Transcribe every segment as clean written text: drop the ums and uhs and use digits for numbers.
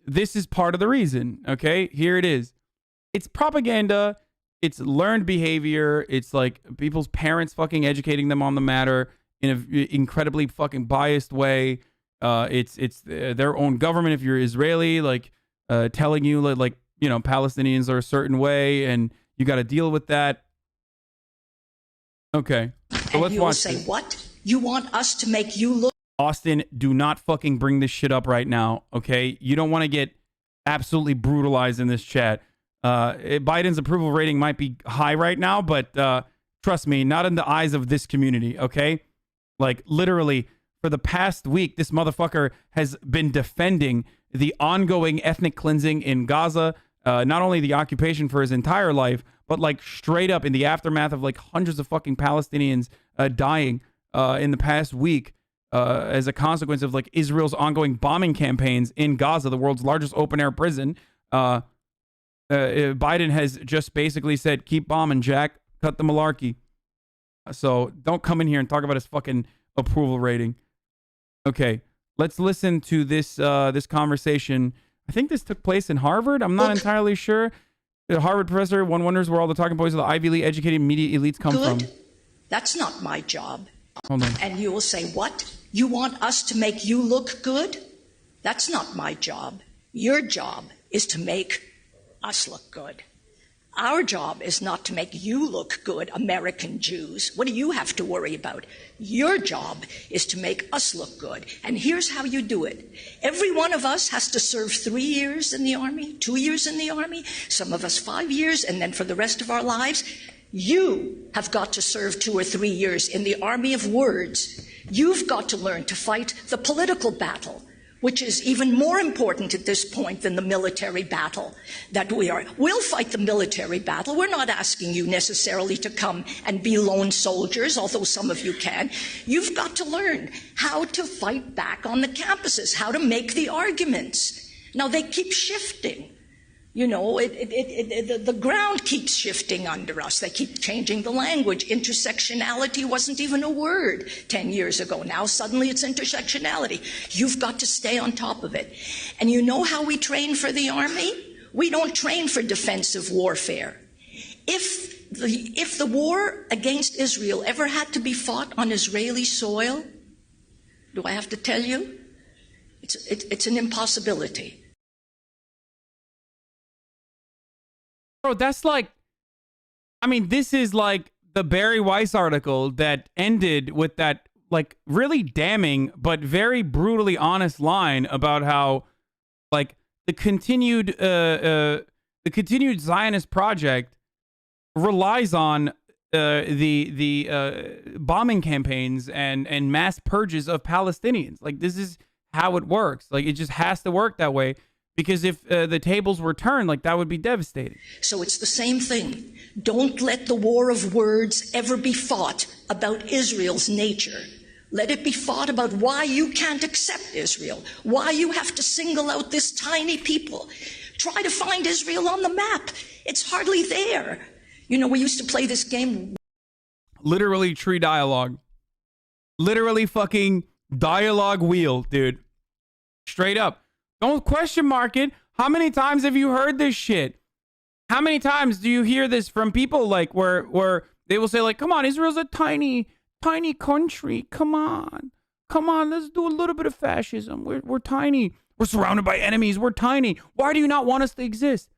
this is part of the reason. Okay, here it is. It's propaganda. It's learned behavior. It's like people's parents fucking educating them on the matter in an incredibly fucking biased way. It's their own government. If you're Israeli, like telling you like you know Palestinians are a certain way and you got to deal with that. Okay, so let's watch say this. What? You want us to make you look? Austin, do not fucking bring this shit up right now. Okay, you don't want to get absolutely brutalized in this chat. Biden's approval rating might be high right now, but trust me, not in the eyes of this community. Okay, like literally. For the past week, this motherfucker has been defending the ongoing ethnic cleansing in Gaza, not only the occupation for his entire life, but like straight up in the aftermath of like hundreds of fucking Palestinians dying in the past week as a consequence of like Israel's ongoing bombing campaigns in Gaza, the world's largest open air prison. Biden has just basically said, keep bombing, Jack, cut the malarkey. So don't come in here and talk about his fucking approval rating. Okay, let's listen to this this conversation. I think this took place in Harvard. I'm not entirely sure. The Harvard professor, one wonders where all the talking points of the Ivy League educated media elites come from. That's not my job. Hold on. And you will say, what? You want us to make you look good? That's not my job. Your job is to make us look good. Our job is not to make you look good, American Jews. What do you have to worry about? Your job is to make us look good. And here's how you do it. Every one of us has to serve 3 years in the Army, 2 years in the Army, some of us 5 years, and then for the rest of our lives, you have got to serve 2 or 3 years in the army of words. You've got to learn to fight the political battle, which is even more important at this point than the military battle that we are. We'll fight the military battle. We're not asking you necessarily to come and be lone soldiers, although some of you can. You've got to learn how to fight back on the campuses, how to make the arguments. Now, they keep shifting. You know, the ground keeps shifting under us. They keep changing the language. Intersectionality wasn't even a word 10 years ago. Now suddenly it's intersectionality. You've got to stay on top of it. And you know how we train for the Army? We don't train for defensive warfare. If the war against Israel ever had to be fought on Israeli soil, do I have to tell you? It's an impossibility. Bro, that's like, I mean, this is like the Barry Weiss article that ended with that like really damning but very brutally honest line about how like the continued Zionist project relies on the bombing campaigns and mass purges of Palestinians. Like this is how it works. Like it just has to work that way. Because if the tables were turned, like that would be devastating. So it's the same thing. Don't let the war of words ever be fought about Israel's nature. Let it be fought about why you can't accept Israel, why you have to single out this tiny people. Try to find Israel on the map. It's hardly there. You know, we used to play this game. Literally tree dialogue. Literally fucking dialogue wheel, dude. Straight up. Don't question mark it. How many times have you heard this shit? How many times do you hear this from people like where they will say like, come on, Israel's a tiny country. Come on, let's do a little bit of fascism. We're tiny. We're surrounded by enemies. We're tiny. Why do you not want us to exist?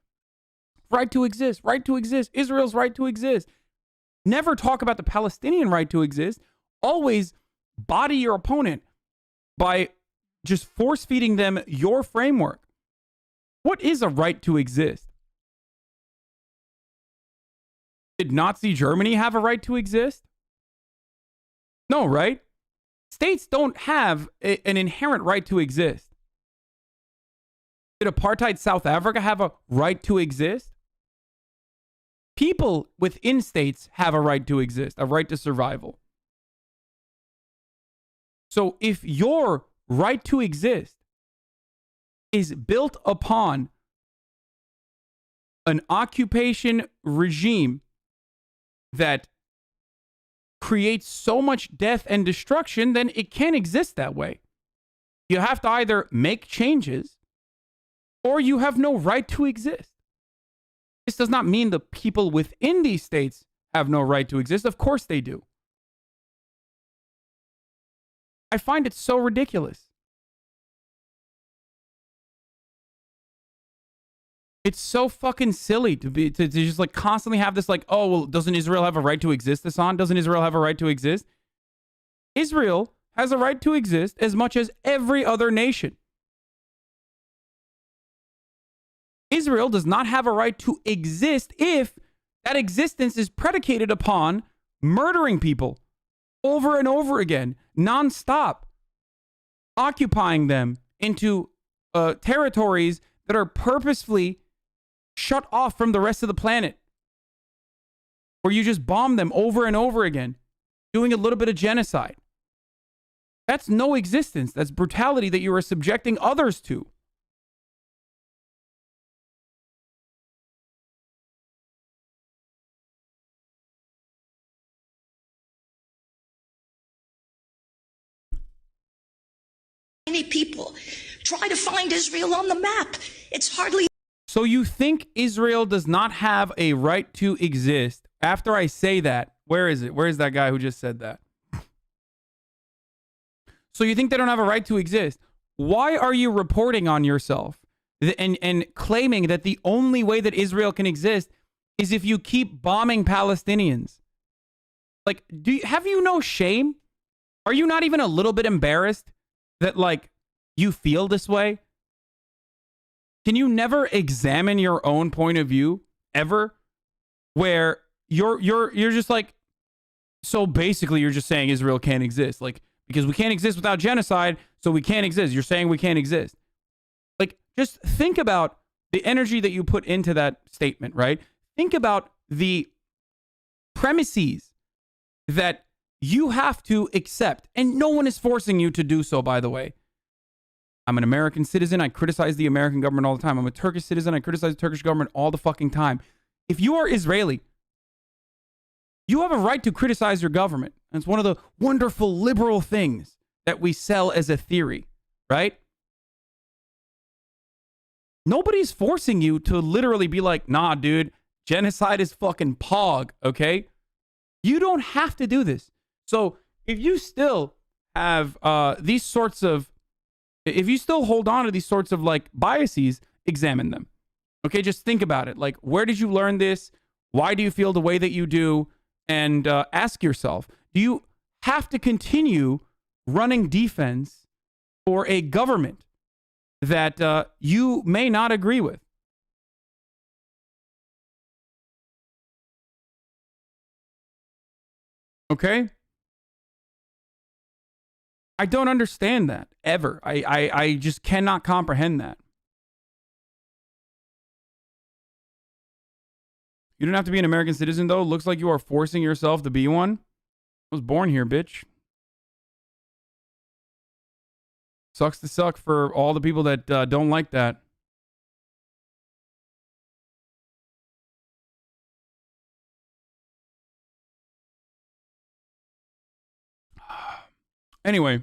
Right to exist. Right to exist. Israel's right to exist. Never talk about the Palestinian right to exist. Always body your opponent by just force feeding them your framework. What is a right to exist? Did Nazi Germany have a right to exist? No, right? States don't have an inherent right to exist. Did apartheid South Africa have a right to exist? People within states have a right to exist, a right to survival. So if your right to exist is built upon an occupation regime that creates so much death and destruction, then it can't exist that way. You have to either make changes or you have no right to exist. This does not mean the people within these states have no right to exist. Of course they do. I find it so ridiculous. It's so fucking silly to just like constantly have this like, oh, well, doesn't Israel have a right to exist, Hassan? Doesn't Israel have a right to exist? Israel has a right to exist as much as every other nation. Israel does not have a right to exist if that existence is predicated upon murdering people over and over again, nonstop, occupying them into territories that are purposefully shut off from the rest of the planet, where you just bomb them over and over again, doing a little bit of genocide. That's no existence. That's brutality that you are subjecting others to. Many people try to find Israel on the map. It's hardly. So you think Israel does not have a right to exist? After I say that, where is it? Where is that guy who just said that? So you think they don't have a right to exist? Why are you reporting on yourself and claiming that the only way that Israel can exist is if you keep bombing Palestinians? Like, have you no shame? Are you not even a little bit embarrassed that like you feel this way? Can you never examine your own point of view ever, where you're just like, so basically you're just saying Israel can't exist, like, because we can't exist without genocide, so we can't exist. You're saying we can't exist. Like, just think about the energy that you put into that statement, right? Think about the premises that you have to accept, and no one is forcing you to do so, by the way. I'm an American citizen. I criticize the American government all the time. I'm a Turkish citizen. I criticize the Turkish government all the fucking time. If you are Israeli, you have a right to criticize your government. And it's one of the wonderful liberal things that we sell as a theory, right? Nobody's forcing you to literally be like, nah, dude, genocide is fucking pog, okay? You don't have to do this. So if you still have these sorts of, if you still hold on to these sorts of like biases, examine them. Okay, just think about it. Like, where did you learn this? Why do you feel the way that you do? And ask yourself, do you have to continue running defense for a government that you may not agree with? Okay? I don't understand that ever. I just cannot comprehend that. You don't have to be an American citizen, though. Looks like you are forcing yourself to be one. I was born here, bitch. Sucks to suck for all the people that don't like that. Anyway.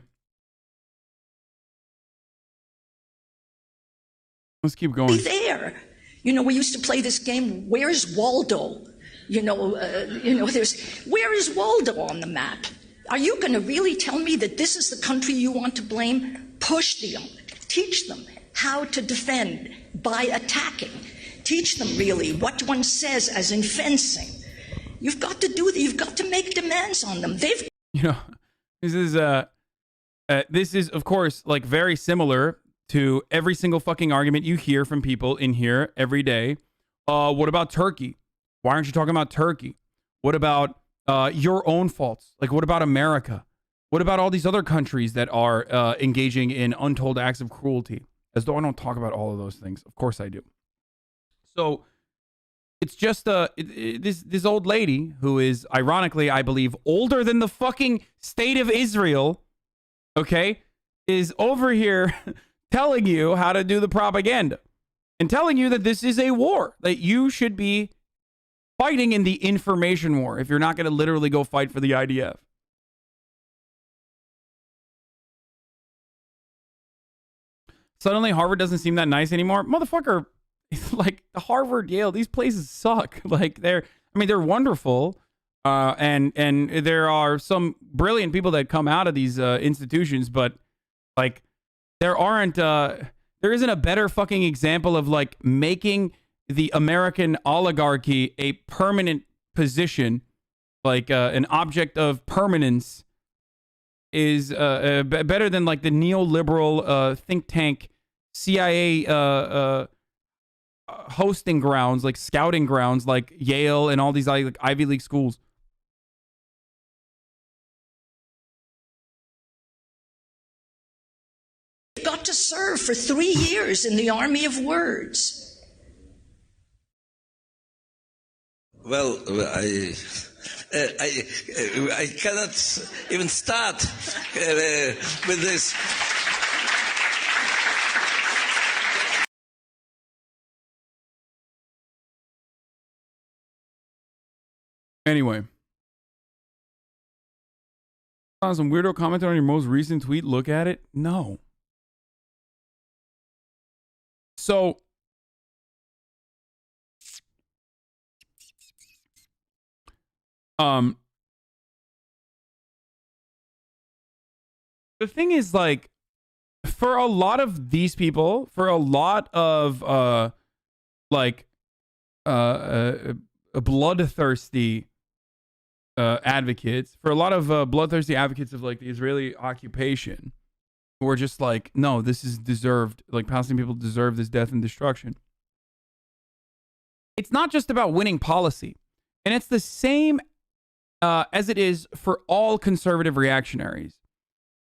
Let's keep going. Be there. You know, we used to play this game, Where's Waldo? Where is Waldo on the map? Are you going to really tell me that this is the country you want to blame? Push them. Teach them how to defend by attacking. Teach them really what one says as in fencing. You've got to do that. You've got to make demands on them. They've... You know, this is, of course, like very similar to every single fucking argument you hear from people in here every day. What about Turkey? Why aren't you talking about Turkey? What about your own faults? Like, what about America? What about all these other countries that are engaging in untold acts of cruelty? As though I don't talk about all of those things. Of course I do. So it's just this old lady who is, ironically, I believe, older than the fucking state of Israel, okay, is over here telling you how to do the propaganda and telling you that this is a war, that you should be fighting in the information war if you're not going to literally go fight for the IDF. Suddenly Harvard doesn't seem that nice anymore. Motherfucker, like Harvard, Yale, these places suck. Like they're wonderful. And there are some brilliant people that come out of these institutions, but like there isn't a better fucking example of like making the American oligarchy a permanent position, like an object of permanence, is better than like the neoliberal think tank CIA hosting grounds, like scouting grounds, like Yale and all these like Ivy League schools. Got to serve for 3 years in the army of words. Well, I cannot even start with this. Anyway. Some weirdo commented on your most recent tweet. Look at it. No. So, the thing is, like, for a lot of these people, for a lot of bloodthirsty advocates, for a lot of bloodthirsty advocates of like the Israeli occupation, who are just like, no, this is deserved. Like Palestinian people deserve this death and destruction. It's not just about winning policy, and it's the same as it is for all conservative reactionaries.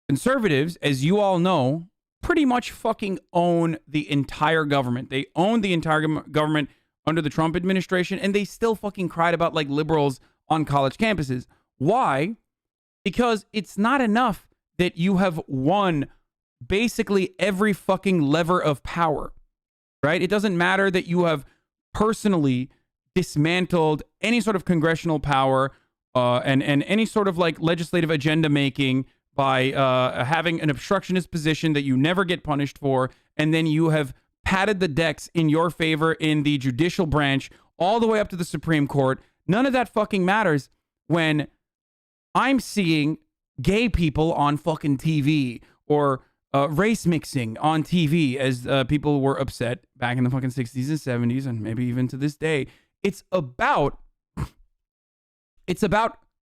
Conservatives, as you all know, pretty much fucking own the entire government. They own the entire government under the Trump administration, and they still fucking cried about like liberals on college campuses. Why? Because it's not enough that you have won basically every fucking lever of power, right? It doesn't matter that you have personally dismantled any sort of congressional power and any sort of like legislative agenda making by having an obstructionist position that you never get punished for, and then you have padded the decks in your favor in the judicial branch all the way up to the Supreme Court. None of that fucking matters when I'm seeing gay people on fucking TV or race mixing on TV, as people were upset back in the fucking 60s and 70s and maybe even to this day. It's about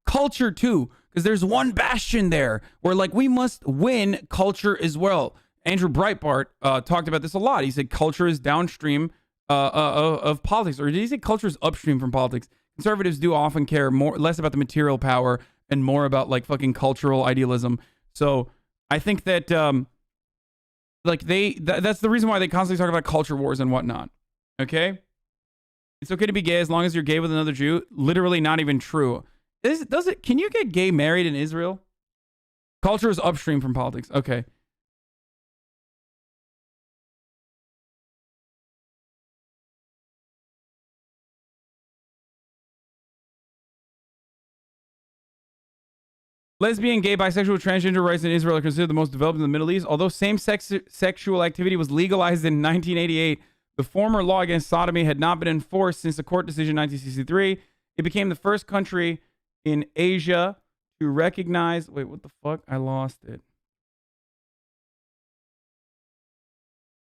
culture too, because there's one bastion there where like we must win culture as well. Andrew Breitbart talked about this a lot. He said culture is downstream of politics, or did he say culture is upstream from politics? Conservatives do often care less about the material power and more about like fucking cultural idealism. So I think that that's the reason why they constantly talk about culture wars and whatnot. Okay, it's okay to be gay as long as you're gay with another Jew. Literally not even true. Can you get gay married in Israel? Culture is upstream from politics. Okay. Lesbian, gay, bisexual, transgender rights in Israel are considered the most developed in the Middle East. Although same-sex sexual activity was legalized in 1988, the former law against sodomy had not been enforced since a court decision in 1963. It became the first country in Asia to recognize... Wait, what the fuck? I lost it.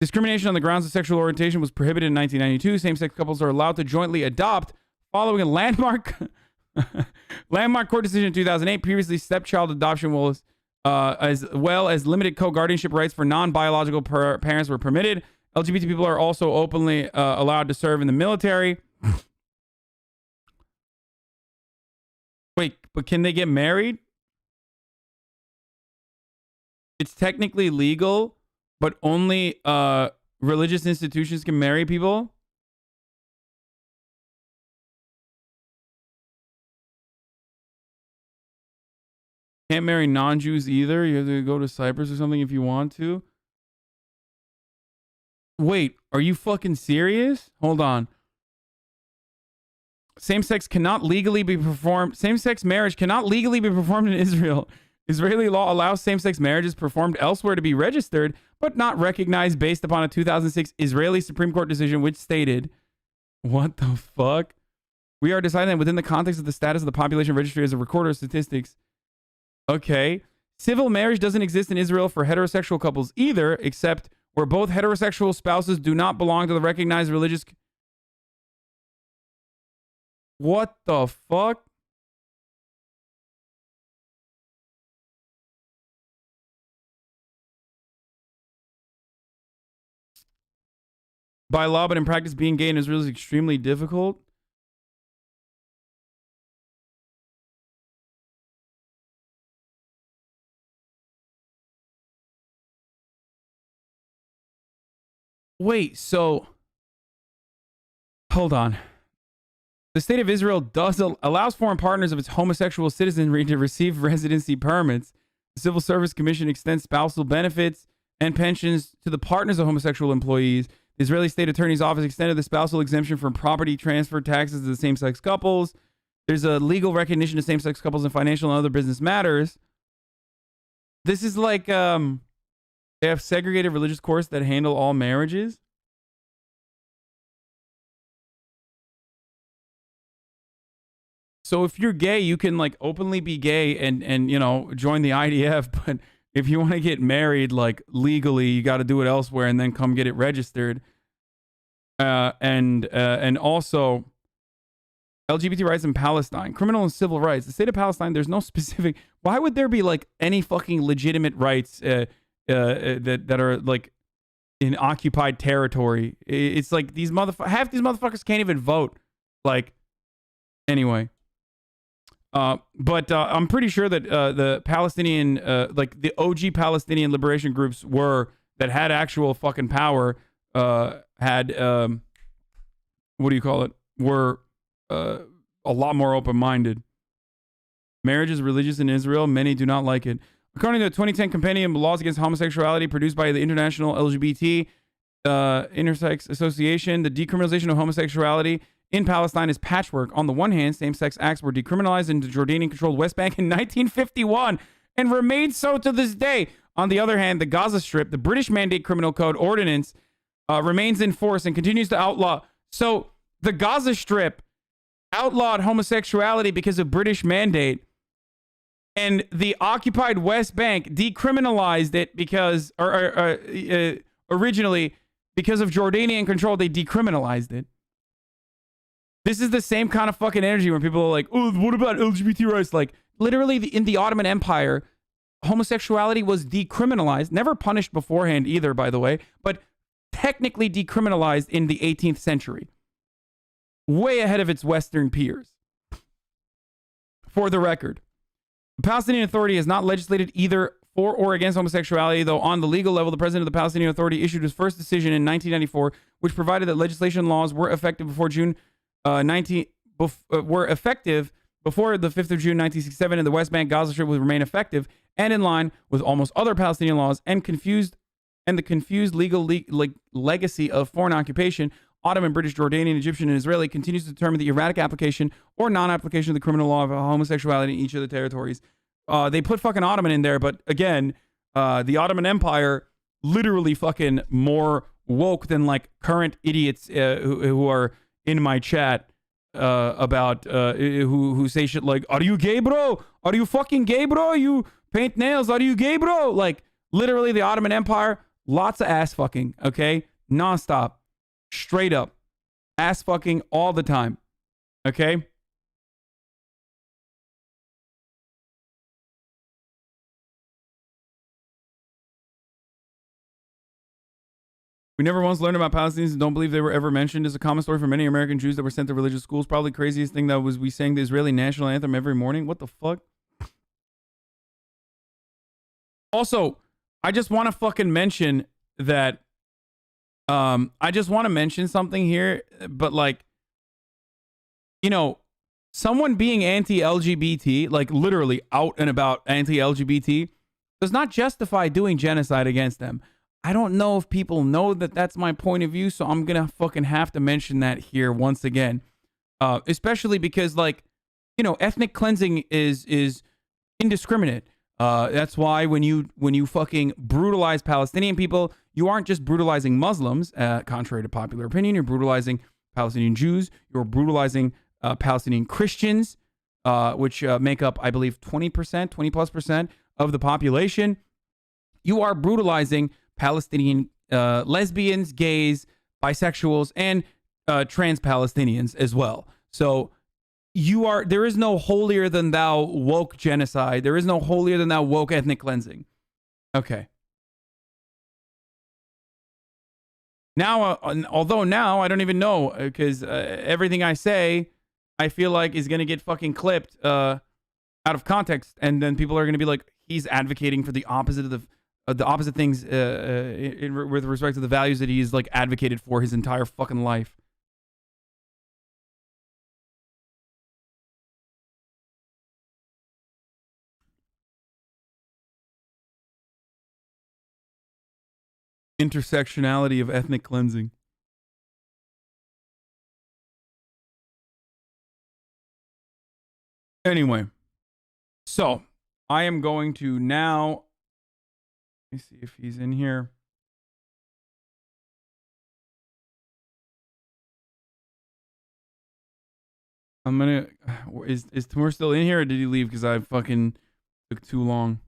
Discrimination on the grounds of sexual orientation was prohibited in 1992. Same-sex couples are allowed to jointly adopt following a landmark court decision in 2008. Previously, stepchild adoption was, as well as limited co-guardianship rights for non-biological parents were permitted. LGBT people are also openly allowed to serve in the military. Wait, but can they get married? It's technically legal, but only religious institutions can marry people. Can't marry non-Jews either. You have to go to Cyprus or something if you want to. Wait, are you fucking serious? Hold on. Same-sex cannot legally be performed. Same-sex marriage cannot legally be performed in Israel. Israeli law allows same-sex marriages performed elsewhere to be registered, but not recognized based upon a 2006 Israeli Supreme Court decision which stated, what the fuck? We are deciding that within the context of the status of the population registry as a recorder of statistics. Okay. Civil marriage doesn't exist in Israel for heterosexual couples either, except where both heterosexual spouses do not belong to the recognized religious... What the fuck? By law, but in practice, being gay in Israel is extremely difficult. Wait, so hold on. The state of Israel allows foreign partners of its homosexual citizenry to receive residency permits. The Civil Service Commission extends spousal benefits and pensions to the partners of homosexual employees. The Israeli State Attorney's Office extended the spousal exemption from property transfer taxes to the same-sex couples. There's a legal recognition of same-sex couples in financial and other business matters. This is like they have segregated religious courts that handle all marriages. So if you're gay, you can like openly be gay and you know, join the IDF, but if you want to get married like legally, you got to do it elsewhere and then come get it registered. And also LGBT rights in Palestine, criminal and civil rights. The state of Palestine, there's no specific. Why would there be like any fucking legitimate rights that are like in occupied territory? It's like half these motherfuckers can't even vote. Like, anyway. But I'm pretty sure that the Palestinian, like the OG Palestinian liberation groups that had actual fucking power, had, what do you call it? Were a lot more open-minded. Marriage is religious in Israel. Many do not like it. According to the 2010 Compendium of Laws Against Homosexuality produced by the International LGBT Intersex Association, the decriminalization of homosexuality in Palestine is patchwork. On the one hand, same-sex acts were decriminalized in the Jordanian-controlled West Bank in 1951 and remain so to this day. On the other hand, the Gaza Strip, the British Mandate Criminal Code ordinance, remains in force and continues to outlaw. So the Gaza Strip outlawed homosexuality because of British mandate, and the occupied West Bank decriminalized it because, originally, because of Jordanian control, they decriminalized it. This is the same kind of fucking energy when people are like, oh, what about LGBT rights? Like, literally, in the Ottoman Empire, homosexuality was decriminalized, never punished beforehand either, by the way, but technically decriminalized in the 18th century. Way ahead of its Western peers. For the record, the Palestinian Authority has not legislated either for or against homosexuality, though on the legal level, the president of the Palestinian Authority issued his first decision in 1994, which provided that legislation laws were effective before June were effective before the 5th of June 1967, and the West Bank Gaza Strip would remain effective and in line with almost other Palestinian laws, and the confused legal legacy of foreign occupation, Ottoman, British, Jordanian, Egyptian, and Israeli, continues to determine the erratic application or non-application of the criminal law of homosexuality in each of the territories. They put fucking Ottoman in there, but again, the Ottoman Empire literally fucking more woke than like current idiots who are in my chat about who say shit like, are you gay, bro? Are you fucking gay, bro? You paint nails. Are you gay, bro? Like, literally the Ottoman Empire, lots of ass fucking, okay? Nonstop. Straight up. Ass fucking all the time. Okay? We never once learned about Palestinians and don't believe they were ever mentioned. It's a common story for many American Jews that were sent to religious schools. Probably the craziest thing that was we sang the Israeli national anthem every morning. What the fuck? Also, I just want to fucking mention that I just want to mention something here, but like, you know, someone being anti-LGBT, like literally out and about anti-LGBT, does not justify doing genocide against them. I don't know if people know that that's my point of view, so I'm going to fucking have to mention that here once again. Especially because, like, you know, ethnic cleansing is indiscriminate. That's why when you fucking brutalize Palestinian people, you aren't just brutalizing Muslims, contrary to popular opinion. You're brutalizing Palestinian Jews. You're brutalizing Palestinian Christians, which make up, I believe, 20%, 20 plus percent of the population. You are brutalizing Palestinian lesbians, gays, bisexuals, and trans Palestinians as well. So there is no holier than thou woke genocide. There is no holier than thou woke ethnic cleansing. Okay. Now, although now I don't even know, because everything I say, I feel like is going to get fucking clipped out of context. And then people are going to be like, he's advocating for the opposite of the opposite things with respect to the values that he's like advocated for his entire fucking life. Intersectionality of ethnic cleansing. Anyway, so I am going to now. Let me see if he's in here. I'm gonna. Is Timur still in here, or did he leave because I fucking took too long?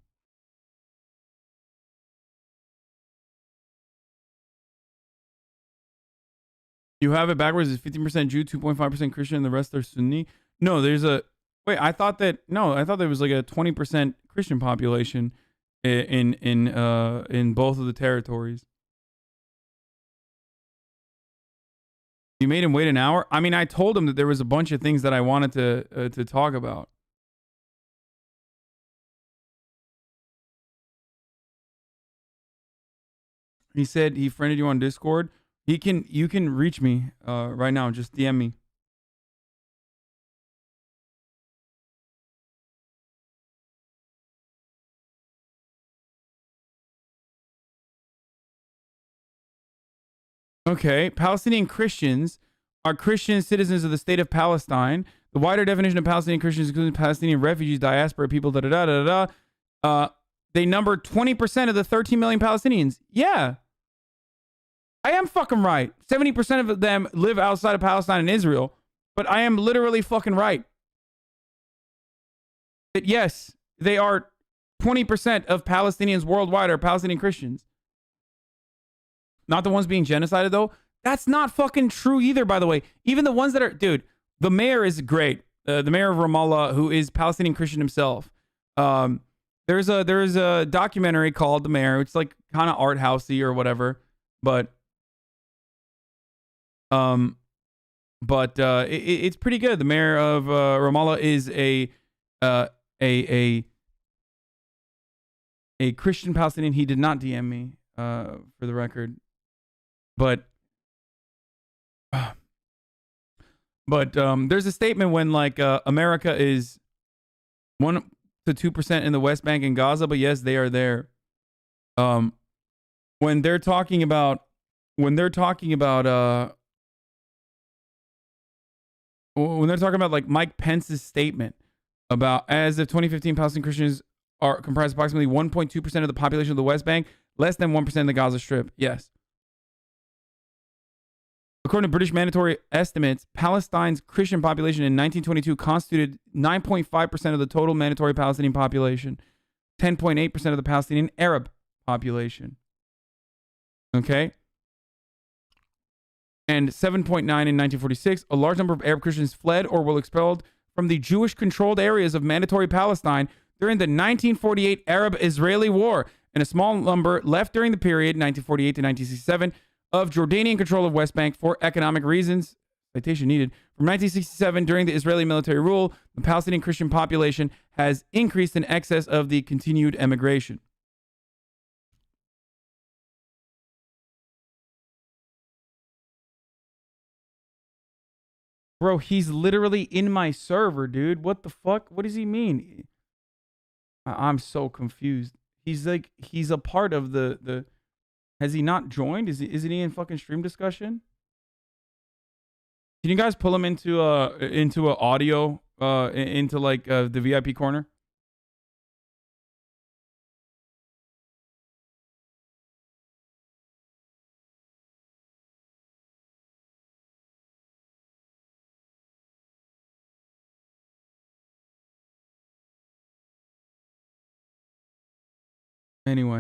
You have it backwards. It's 15% Jew, 2.5% Christian, and the rest are Sunni. No, there's a wait. I thought there was like a 20% Christian population in both of the territories. You made him wait an hour? I mean, I told him that there was a bunch of things that I wanted to talk about. He said he friended you on Discord. You can reach me right now. Just DM me. Okay, Palestinian Christians are Christian citizens of the state of Palestine. The wider definition of Palestinian Christians includes Palestinian refugees, diaspora people, they number 20% of the 13 million Palestinians. Yeah. I am fucking right. 70% of them live outside of Palestine and Israel, but I am literally fucking right. That yes, they are 20% of Palestinians worldwide are Palestinian Christians. Not the ones being genocided, though. That's not fucking true either, by the way. Even the ones that are... Dude, the mayor is great. The mayor of Ramallah, who is Palestinian Christian himself. There's a documentary called The Mayor. It's like kind of art housey or whatever. But it's pretty good. The mayor of Ramallah is a Christian Palestinian. He did not DM me, for the record. But there's a statement when like America is 1 to 2% in the West Bank and Gaza, but yes, they are there. When they're talking about like Mike Pence's statement about as of 2015, Palestinian Christians are comprised approximately 1.2% of the population of the West Bank, less than 1% of the Gaza Strip. Yes. According to British mandatory estimates, Palestine's Christian population in 1922 constituted 9.5% of the total mandatory Palestinian population, 10.8% of the Palestinian Arab population. Okay? And 7.9 in 1946. A large number of Arab Christians fled or were expelled from the Jewish-controlled areas of mandatory Palestine during the 1948 Arab-Israeli War, and a small number left during the period 1948 to 1967 of Jordanian control of West Bank for economic reasons. Citation needed. From 1967, during the Israeli military rule, the Palestinian Christian population has increased in excess of the continued emigration. Bro, he's literally in my server, dude. What the fuck? What does he mean? I'm so confused. He's a part of the has he not joined? Isn't he in fucking stream discussion? Can you guys pull him into a audio into like the VIP corner? Anyway.